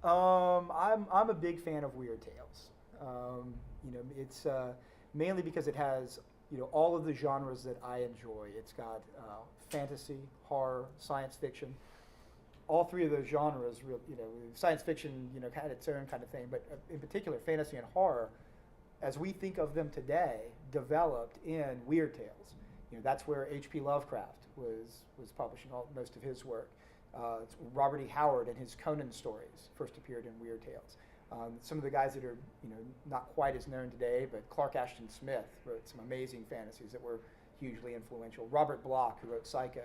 I'm a big fan of Weird Tales. It's mainly because it has all of the genres that I enjoy. It's got fantasy, horror, science fiction. All three of those genres, science fiction, kind of its own kind of thing, but in particular, fantasy and horror, as we think of them today, developed in Weird Tales. That's where H.P. Lovecraft was publishing most of his work. Robert E. Howard and his Conan stories first appeared in Weird Tales. Some of the guys that are not quite as known today, but Clark Ashton Smith wrote some amazing fantasies that were hugely influential. Robert Bloch, who wrote Psycho,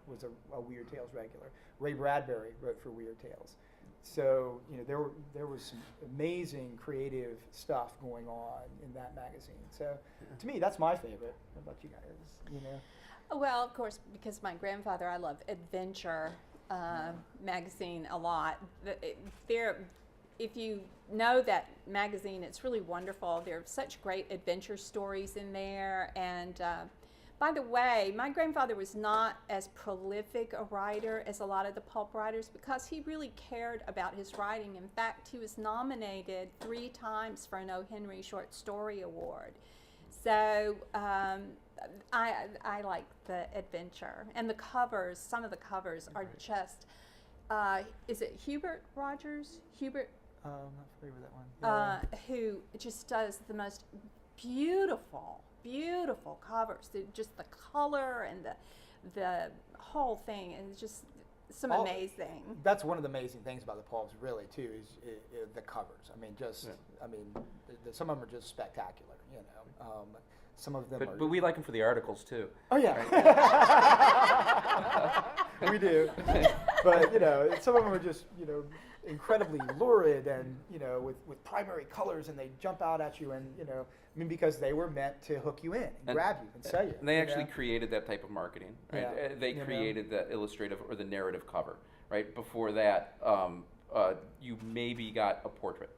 was a Weird Tales regular. Ray Bradbury wrote for Weird Tales. So there was some amazing creative stuff going on in that magazine. So to me, that's my favorite. How about you guys? Well, of course, because my grandfather, I love Adventure magazine a lot. If you know that magazine, it's really wonderful. There are such great adventure stories in there. And by the way, my grandfather was not as prolific a writer as a lot of the pulp writers because he really cared about his writing. In fact, he was nominated 3 times for an O. Henry Short Story Award. So I like the adventure. And the covers, some of the covers are just, is it Hubert Rogers? Hubert? I'm not familiar with that one. Who just does the most beautiful covers. Just the color and the whole thing, and just some amazing. That's one of the amazing things about the Pulps, really, too, is the covers. I mean, some of them are just spectacular. Some of them but we like them for the articles too. Oh yeah, right? We do. But some of them are just incredibly lurid and with primary colors, and they jump out at you, and because they were meant to hook you in and grab you and sell you. And they actually created that type of marketing, right? Yeah. They created the illustrative or the narrative cover, right? Before that, you maybe got a portrait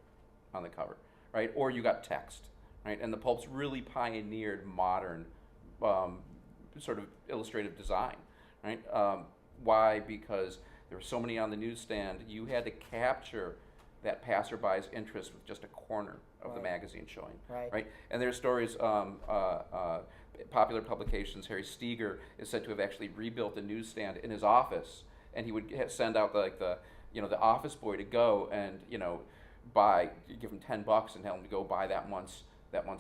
on the cover, right? Or you got text, right? And the Pulps really pioneered modern sort of illustrative design, right? Why? Because there were so many on the newsstand, you had to capture that passerby's interest with just a corner of the magazine showing, right? And there's stories, popular publications, Harry Steger is said to have actually rebuilt a newsstand in his office, and he would send out the office boy to go and give him $10 and tell him to go buy that month's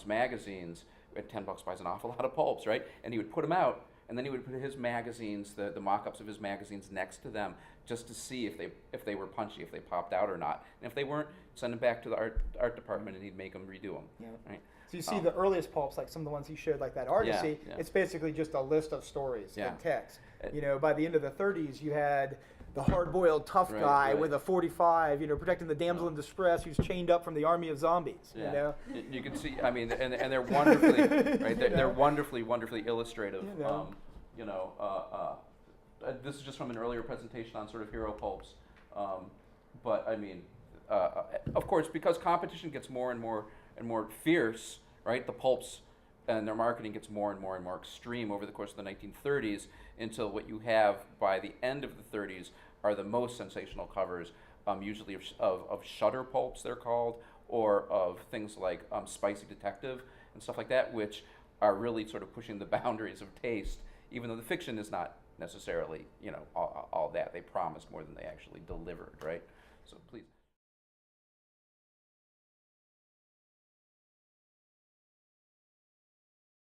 magazines. At $10 buys an awful lot of Pulps, right? And he would put them out, and then he would put his magazines, the mock-ups of his magazines next to them, just to see if they were punchy, if they popped out or not. And if they weren't, send them back to the art department, and he'd make them redo them. Yeah. Right? So you see the earliest Pulps, like some of the ones he showed, like that Argosy, it's basically just a list of stories in text. By the end of the 30s, you had the hard-boiled tough guy with a 45, protecting the damsel in distress who's chained up from the army of zombies. You can see, I mean, and they're wonderfully, right? They're wonderfully illustrative. This is just from an earlier presentation on sort of hero pulps, but I mean, of course, because competition gets more and more fierce, right? The pulps and their marketing gets more and more extreme over the course of the 1930s, until what you have by the end of the 30s are the most sensational covers, usually of shutter pulps, they're called, or of things like Spicy Detective and stuff like that, which are really sort of pushing the boundaries of taste, even though the fiction is not necessarily all that. They promised more than they actually delivered, right? So please.